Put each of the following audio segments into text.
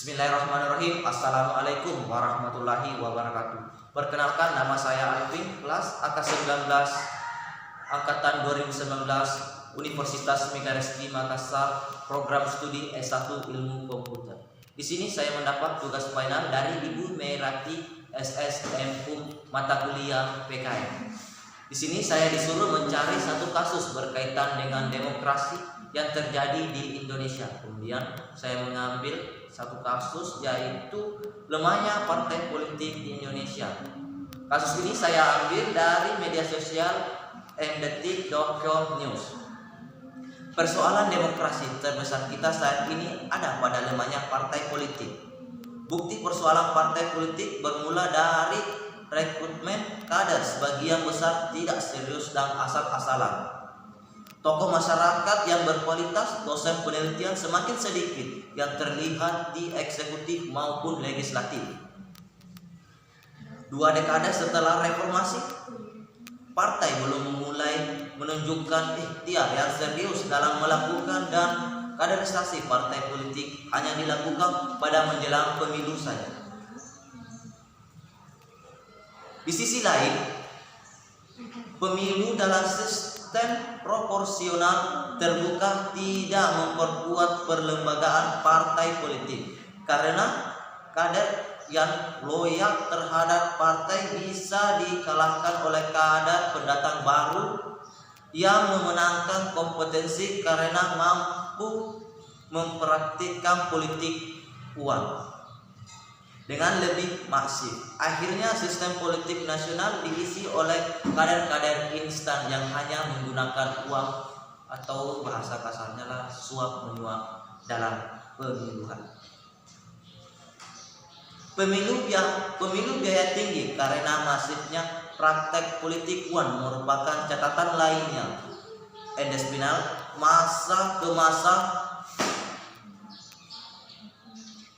Bismillahirrahmanirrahim. Assalamualaikum warahmatullahi wabarakatuh. Perkenalkan, nama saya Alvin, kelas AK19 angkatan 2019, Universitas Megareski Makassar, program studi S1 Ilmu Komputer. Di sini saya mendapat tugas final dari Ibu Merati SSM mata kuliah PKM. Di sini saya disuruh mencari satu kasus berkaitan dengan demokrasi yang terjadi di Indonesia. Kemudian saya mengambil satu kasus, yaitu lemahnya partai politik di Indonesia. Kasus ini saya ambil dari media sosial mdetik.com news. Persoalan demokrasi terbesar kita saat ini ada pada lemahnya partai politik. Bukti persoalan partai politik bermula dari rekrutmen kader sebagian besar tidak serius dan asal-asalan. Tokoh masyarakat yang berkualitas, dosen penelitian semakin sedikit yang terlihat di eksekutif maupun legislatif. 2 dekade setelah reformasi, partai belum memulai menunjukkan ikhtiar yang serius dalam melakukan dan kaderisasi partai politik hanya dilakukan pada menjelang pemilu saja. Di sisi lain, pemilu dalam sistem proporsional terbuka tidak memperkuat perlembagaan partai politik, karena kader yang loyal terhadap partai bisa dikalahkan oleh kader pendatang baru yang memenangkan kompetensi karena mampu mempraktikkan politik uang dengan lebih masif. Akhirnya sistem politik nasional diisi oleh kader-kader instan yang hanya menggunakan uang atau bahasa kasarnya lah suap menyuap dalam pemiluan. Pemilu biaya tinggi karena masifnya praktek politik uang merupakan catatan lainnya. Endespinal masa ke masa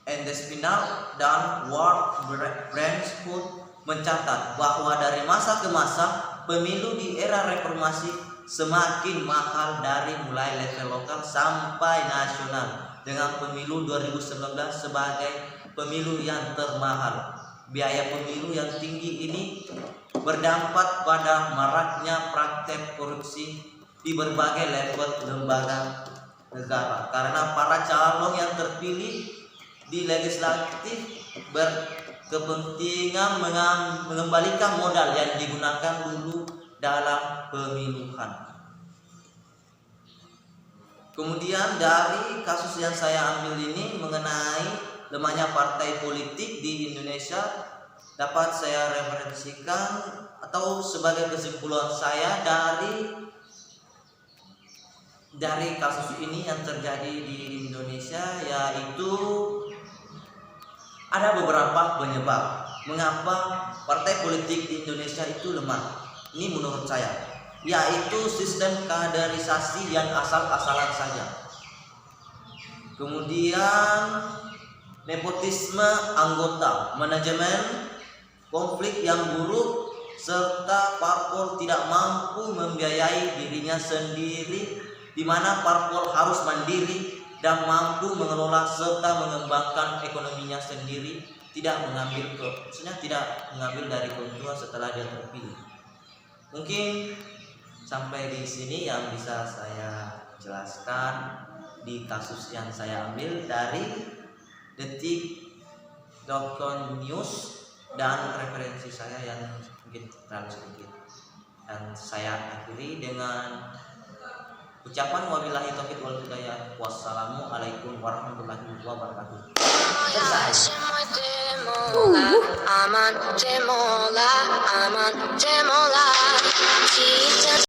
Endespinal dan World Brandhood mencatat bahwa dari masa ke masa pemilu di era reformasi semakin mahal dari mulai level lokal sampai nasional, dengan pemilu 2019 sebagai pemilu yang termahal. Biaya pemilu yang tinggi ini berdampak pada maraknya praktek korupsi di berbagai level lembaga negara, karena para calon yang terpilih di legislatif berkepentingan mengembalikan modal yang digunakan dulu dalam pemiluan. Kemudian dari kasus yang saya ambil ini mengenai lemahnya partai politik di Indonesia, dapat saya referensikan atau sebagai kesimpulan saya dari kasus ini yang terjadi di Indonesia, yaitu ada beberapa penyebab mengapa partai politik di Indonesia itu lemah. Ini menurut saya, yaitu sistem kaderisasi yang asal-asalan saja. Kemudian nepotisme anggota, manajemen konflik yang buruk, serta parpol tidak mampu membiayai dirinya sendiri, di mana parpol harus mandiri dan mampu mengelola serta mengembangkan ekonominya sendiri, tidak mengambil dari keuntungan setelah dia terpilih. Mungkin sampai di sini yang bisa saya jelaskan di kasus yang saya ambil dari detik.com news dan referensi saya yang mungkin terlalu sedikit. Dan saya akhiri dengan ucapan wabillahi taufiq wal hidayah. Wassalamualaikum warahmatullahi wabarakatuh. Selesai.